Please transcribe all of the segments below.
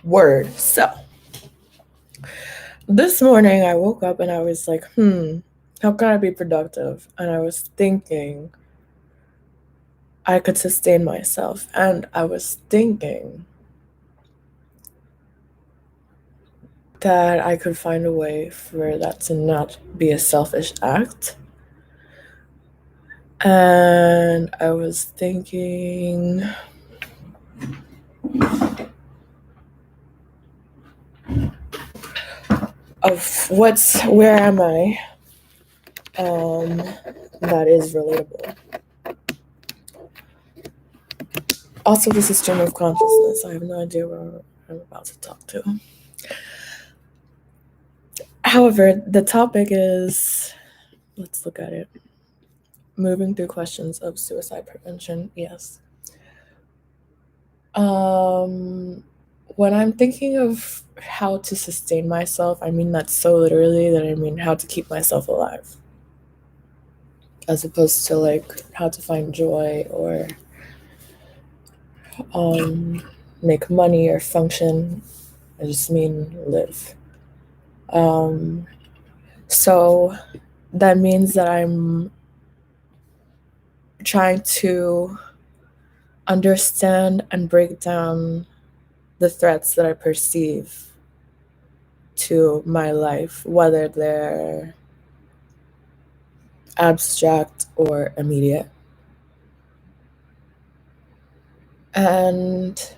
Word. So, this morning I woke up and I was like, how can I be productive? And I was thinking I could sustain myself. And I was thinking that I could find a way for that to not be a selfish act. And I was thinking of where am I that is relatable. Also, this is stream of consciousness. I have no idea where I'm about to talk to. However, the topic is, let's look at it. Moving through questions of suicide prevention, yes. When I'm thinking of how to sustain myself, I mean that so literally that I mean how to keep myself alive. As opposed to like how to find joy or make money or function. I just mean live. So that means that I'm trying to understand and break down the threats that I perceive to my life, whether they're abstract or immediate. And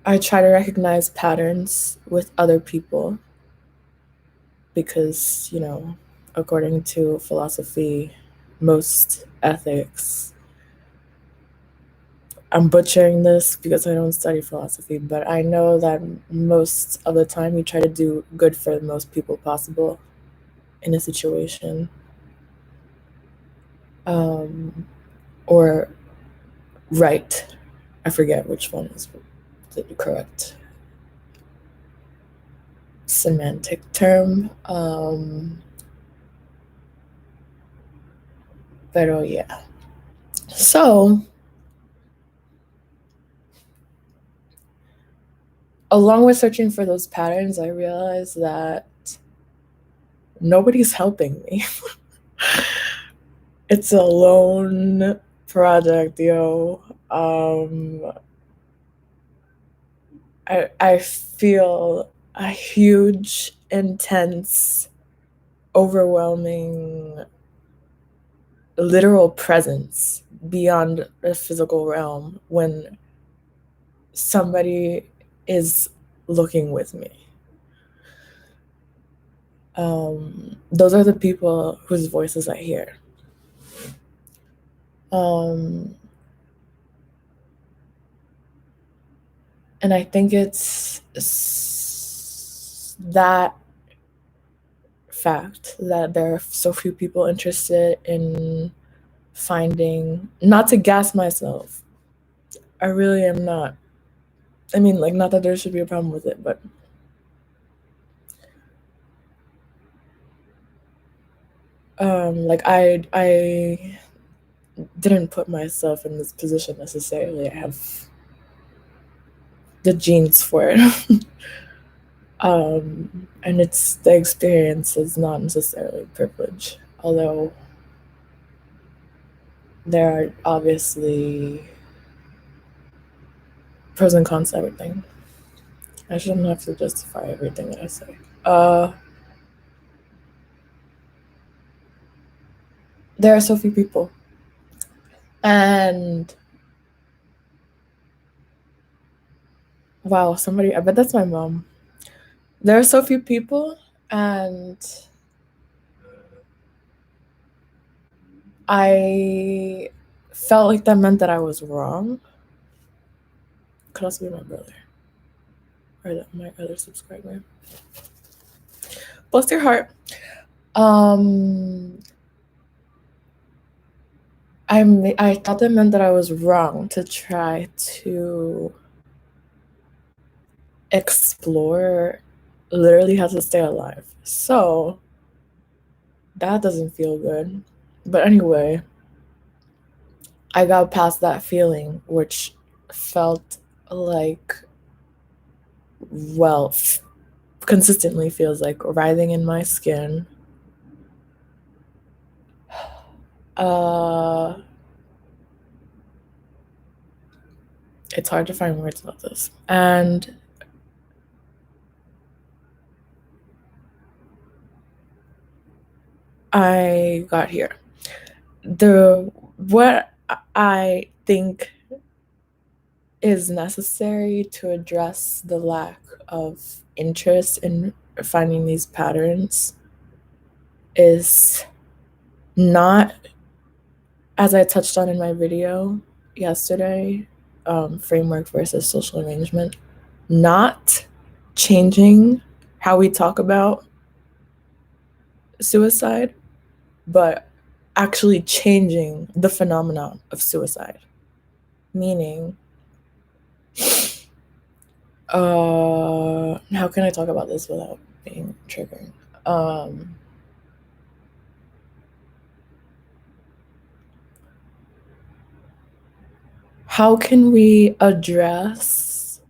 I try to recognize patterns with other people because, according to philosophy, most ethics, I'm butchering this because I don't study philosophy, but I know that most of the time you try to do good for the most people possible in a situation. Or right. I forget which one is the correct semantic term. But yeah. So, along with searching for those patterns, I realized that nobody's helping me. It's a lone project, yo. I feel a huge, intense, overwhelming, literal presence beyond the physical realm when somebody is looking with me. Those are the people whose voices I hear. And I think it's that fact that there are so few people interested in finding, not to gas myself, I really am not. I mean, like, not that there should be a problem with it, but like I didn't put myself in this position necessarily. I have the genes for it. And it's the experience is not necessarily privilege, although there are obviously pros and cons to everything. I shouldn't have to justify everything that I say. There are so few people. And wow, I bet that's my mom. There are so few people, and I felt like that meant that I was wrong. Could also be my brother or my other subscriber. Bless your heart. I thought that meant that I was wrong to try to explore literally how to stay alive. So that doesn't feel good. But anyway, I got past that feeling, which felt like, well, consistently feels like writhing in my skin. It's hard to find words about this. And I got here. What I think is necessary to address the lack of interest in finding these patterns is not, as I touched on in my video yesterday, framework versus social arrangement, not changing how we talk about suicide, but actually changing the phenomenon of suicide. Meaning, how can I talk about this without being triggering? How can we address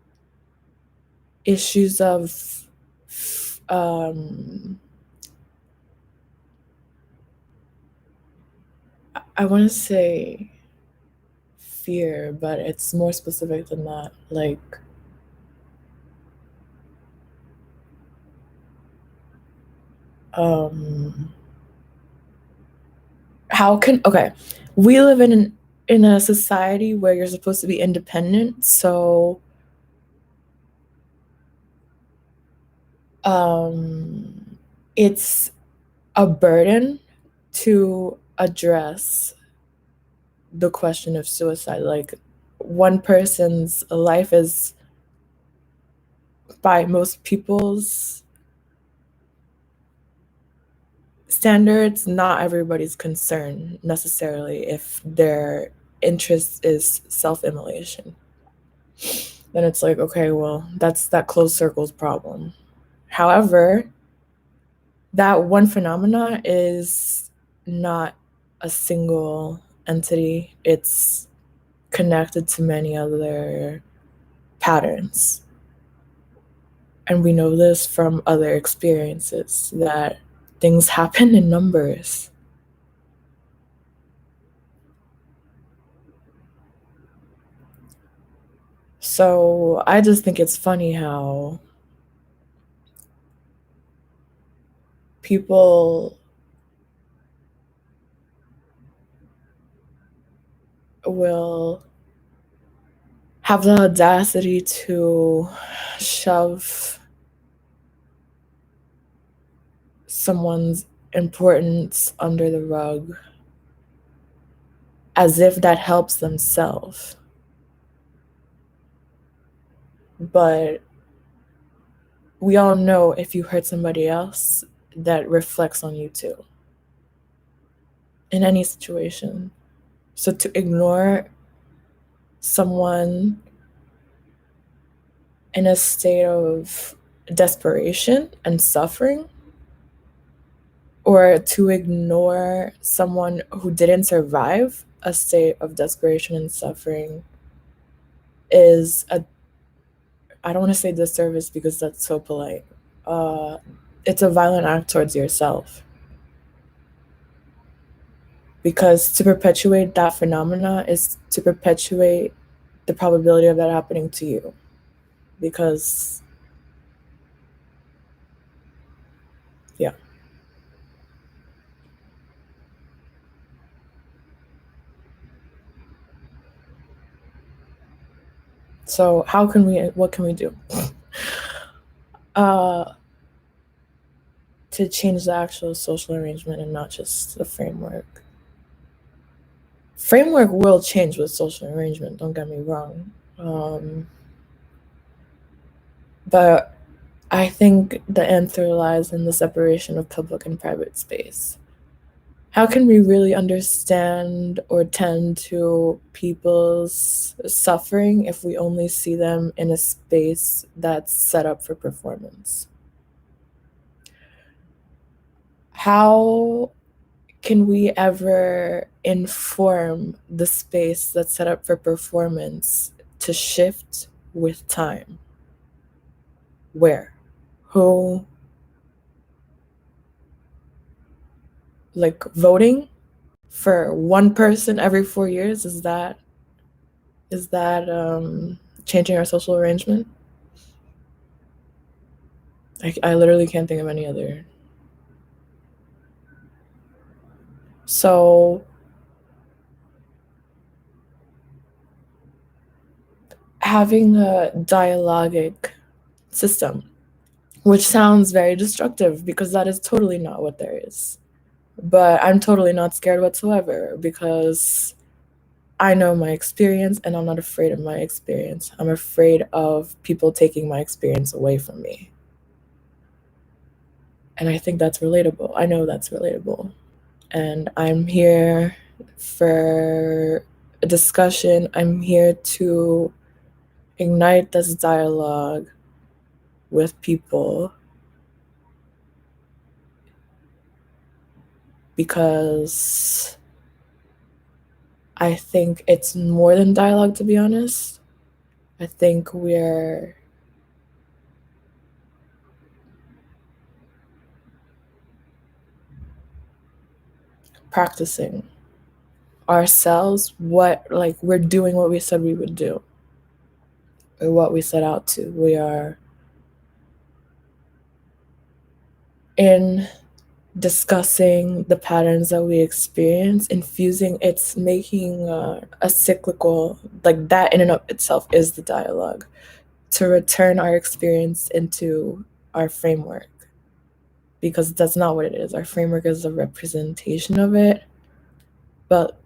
issues of I want to say fear, but it's more specific than that. Like, we live in a society where you're supposed to be independent, so it's a burden to address the question of suicide. Like, one person's life is, by most people's standards, not everybody's concern necessarily if their interest is self-immolation. Then it's like, okay, well, that's that closed circle's problem. However, that one phenomena is not a single entity. It's connected to many other patterns. And we know this from other experiences, that things happen in numbers. So I just think it's funny how people will have the audacity to shove someone's importance under the rug as if that helps themselves. But we all know if you hurt somebody else, that reflects on you too, in any situation. So to ignore someone in a state of desperation and suffering, or to ignore someone who didn't survive a state of desperation and suffering, is I don't want to say disservice because that's so polite. It's a violent act towards yourself. Because to perpetuate that phenomena is to perpetuate the probability of that happening to you. Because, yeah. So what can we do? To change the actual social arrangement and not just the framework. Framework will change with social arrangement, don't get me wrong. But I think the answer lies in the separation of public and private space. How can we really understand or tend to people's suffering if we only see them in a space that's set up for performance? How can we ever inform the space that's set up for performance to shift with time. Where? Who? Like voting for one person every 4 years? Is that changing our social arrangement? I literally can't think of any other. So having a dialogic system, which sounds very destructive because that is totally not what there is. But I'm totally not scared whatsoever because I know my experience and I'm not afraid of my experience. I'm afraid of people taking my experience away from me. And I think that's relatable. I know that's relatable. And I'm here for a discussion. I'm here to ignite this dialogue with people because I think it's more than dialogue, to be honest. I think we're practicing ourselves we're doing what we said we would do or what we set out to. We are in discussing the patterns that we experience, infusing it's making a cyclical, like that in and of itself is the dialogue to return our experience into our framework, because that's not what it is. Our framework is a representation of it, but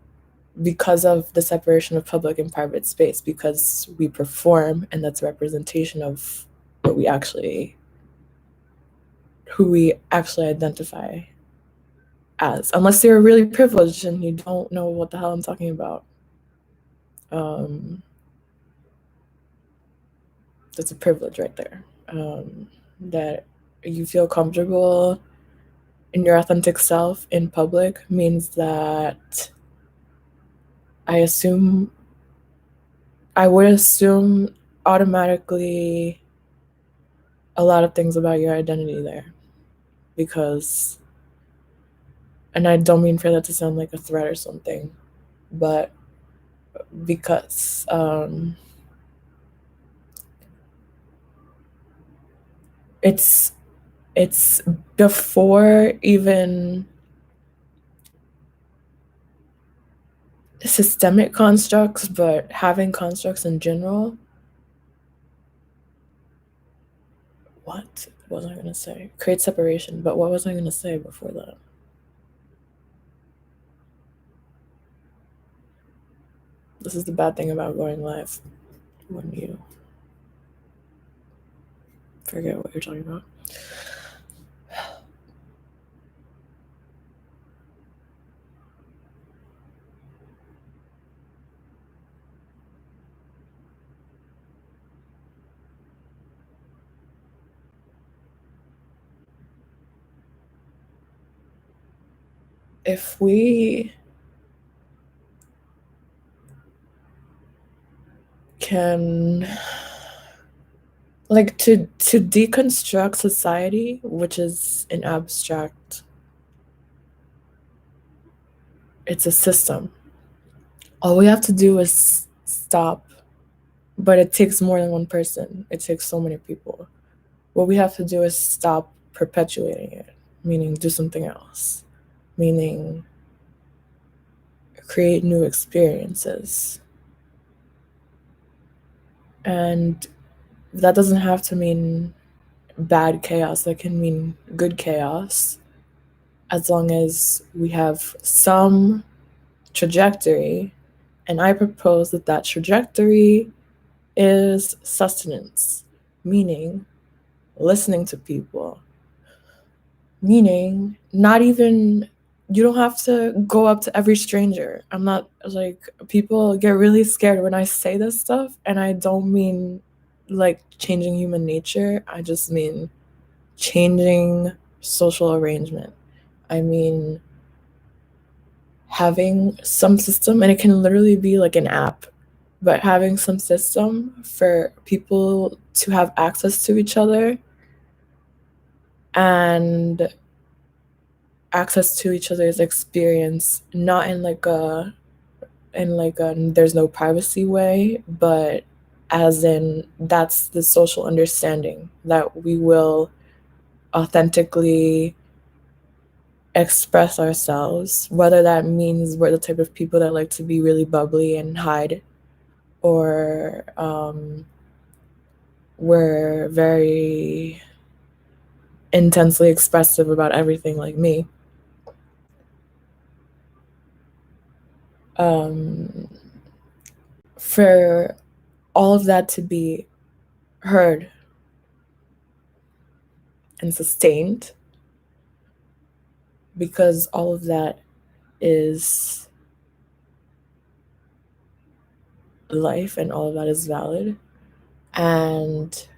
because of the separation of public and private space, because we perform and that's a representation of what we actually, who we actually identify as, unless you're really privileged and you don't know what the hell I'm talking about. That's a privilege right there. That you feel comfortable in your authentic self in public means that I would assume automatically a lot of things about your identity there, because, and I don't mean for that to sound like a threat or something, but because it's before even systemic constructs, but having constructs in general. What was I going to say? Create separation, but what was I going to say before that? This is the bad thing about going live, when you forget what you're talking about. If we can, like, to deconstruct society, which is an abstract, it's a system. All we have to do is stop, but it takes more than one person. It takes so many people. What we have to do is stop perpetuating it, meaning do something else, meaning create new experiences. And that doesn't have to mean bad chaos, that can mean good chaos, as long as we have some trajectory. And I propose that that trajectory is sustenance, meaning listening to people, meaning not even, you don't have to go up to every stranger. I'm not like, people get really scared when I say this stuff, and I don't mean like changing human nature. I just mean changing social arrangement. I mean having some system, and it can literally be like an app. but having some system for people to have access to each other and access to each other's experience, not in like a there's no privacy way, but as in that's the social understanding that we will authentically express ourselves, whether that means we're the type of people that like to be really bubbly and hide, or we're very intensely expressive about everything like me. For all of that to be heard and sustained, because all of that is life and all of that is valid. And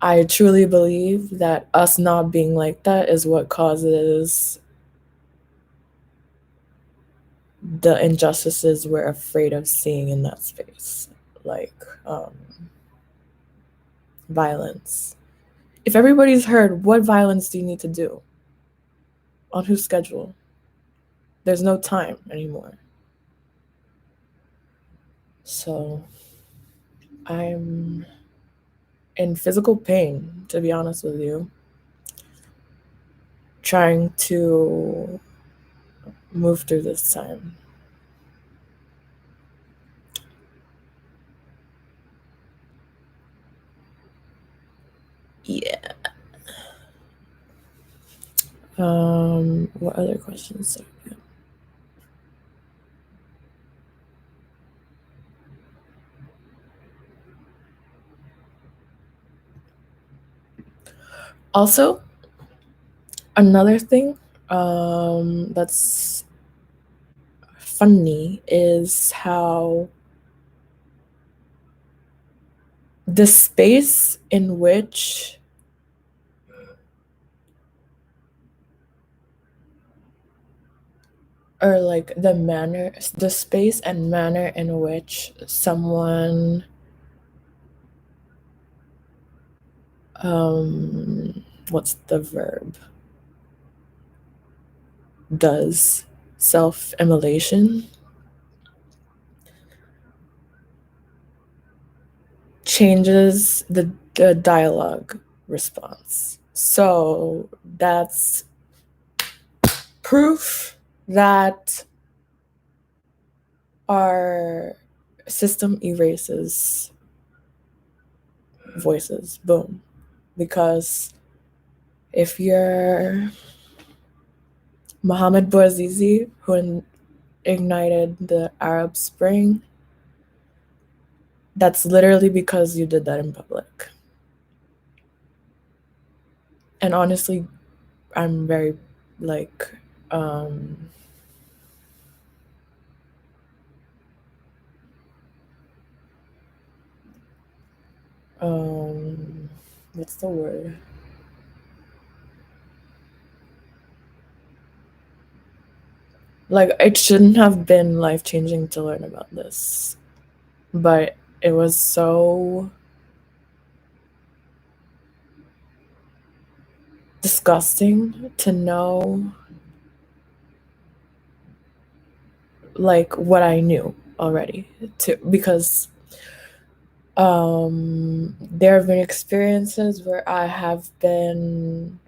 I truly believe that us not being like that is what causes the injustices we're afraid of seeing in that space, like violence. If everybody's heard, what violence do you need to do? On whose schedule? There's no time anymore. So I'm in physical pain, to be honest with you, trying to move through this time. Yeah. What other questions? Also, another thing that's funny is how the space in which or like the space and manner in which someone what's the verb, does self-immolation changes the dialogue response. So that's proof that our system erases voices. Boom. Because if you're Mohammed Bouazizi, who ignited the Arab Spring, that's literally because you did that in public. And honestly, I'm very like what's the word? Like, it shouldn't have been life-changing to learn about this, but it was so disgusting to know like what I knew already, because there have been experiences where I have been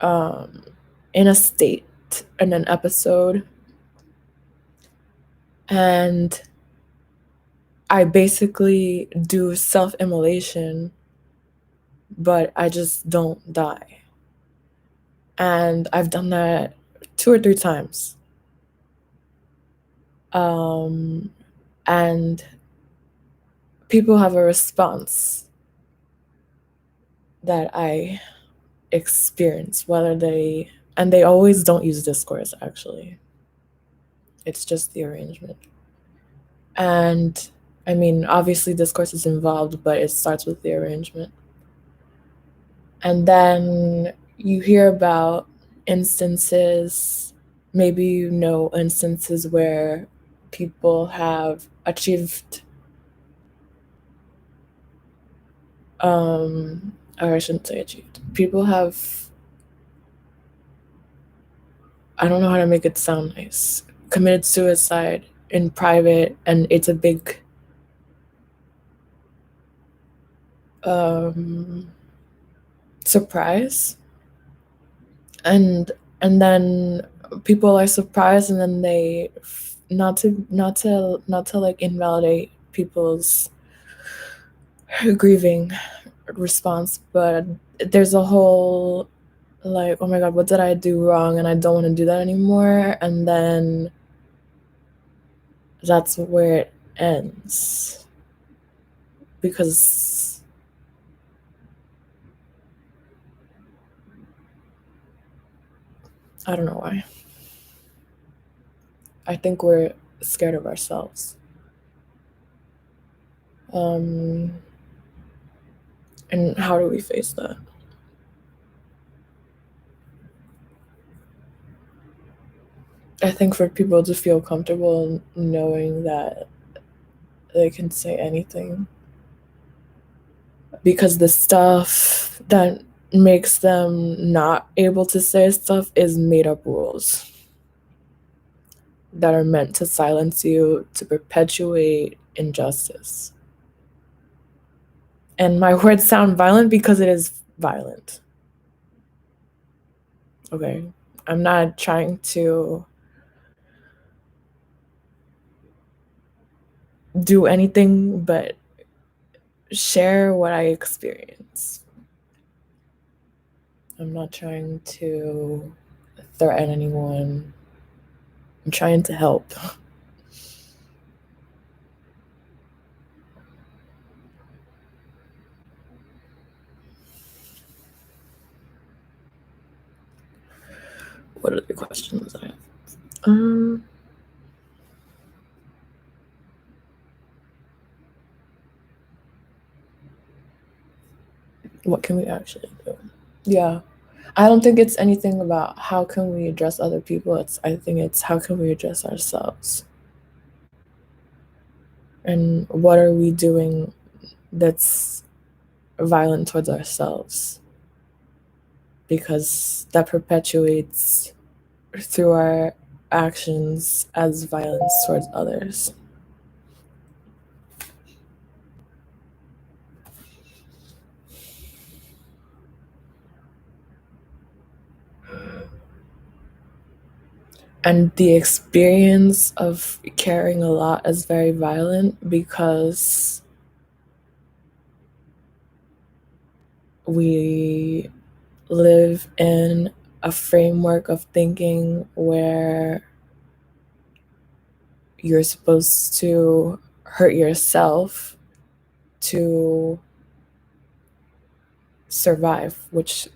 in a state in an episode, and I basically do self-immolation, but I just don't die. And I've done that 2 or 3 times. And people have a response that I experience, and they always don't use discourse, actually. It's just the arrangement. And I mean, obviously discourse is involved, but it starts with the arrangement. And then you hear about instances maybe you know instances where people have achieved, or I shouldn't say achieved, people have, I don't know how to make it sound nice, committed suicide in private, and it's a big surprise, and then people are surprised, and then they, not to like invalidate people's grieving response, but there's a whole like, oh my god, what did I do wrong, and I don't want to do that anymore, and then that's where it ends, because I don't know why. I think we're scared of ourselves. And how do we face that? I think for people to feel comfortable knowing that they can say anything, because the stuff that makes them not able to say stuff is made up rules that are meant to silence you, to perpetuate injustice. And my words sound violent because it is violent. Okay? I'm not trying to do anything but share what I experience. I'm not trying to threaten anyone. I'm trying to help. What are the questions I have? What can we actually do? Yeah. I don't think it's anything about how can we address other people. I think it's how can we address ourselves. And what are we doing that's violent towards ourselves? Because that perpetuates through our actions as violence towards others. And the experience of caring a lot is very violent because we live in a framework of thinking where you're supposed to hurt yourself to survive, which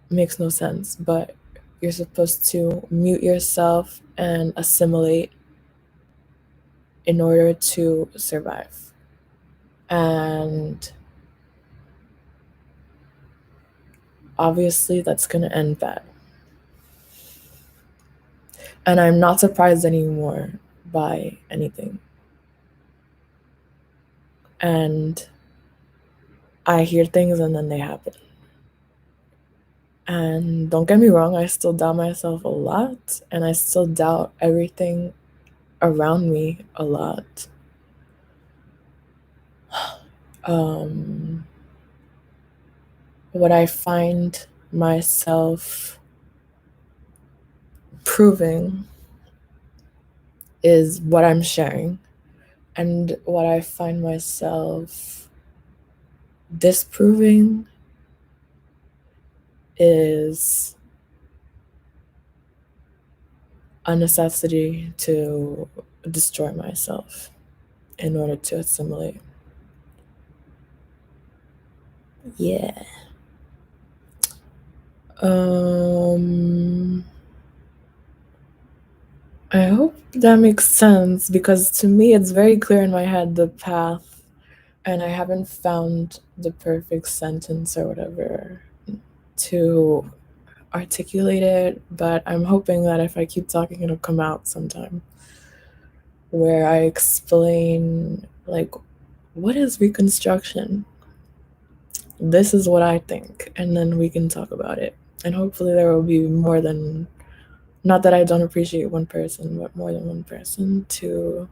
makes no sense, but you're supposed to mute yourself and assimilate in order to survive. And obviously, that's going to end bad. And I'm not surprised anymore by anything. And I hear things and then they happen. And don't get me wrong, I still doubt myself a lot, and I still doubt everything around me a lot. What I find myself proving is what I'm sharing, and what I find myself disproving is a necessity to destroy myself in order to assimilate. Yeah. I hope that makes sense, because to me it's very clear in my head the path, and I haven't found the perfect sentence or whatever to articulate it, but I'm hoping that if I keep talking, it'll come out sometime, where I explain, like, what is reconstruction? This is what I think, and then we can talk about it. And hopefully there will be more than, not that I don't appreciate one person, but more than one person to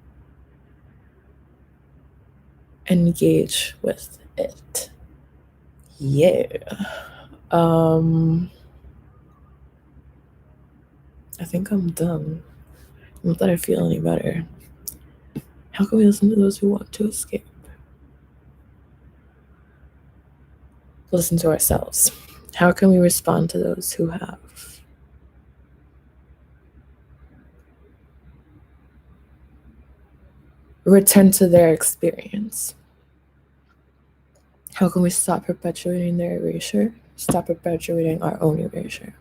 engage with it. Yeah. I think I'm done. Not that I feel any better. How can we listen to those who want to escape? Listen to ourselves. How can we respond to those who have? Return to their experience. How can we stop perpetuating their erasure? Stop perpetuating our own erasure.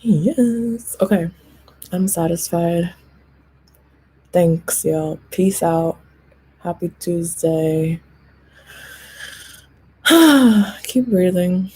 Yes. Okay. I'm satisfied. Thanks, y'all. Peace out. Happy Tuesday. Keep breathing.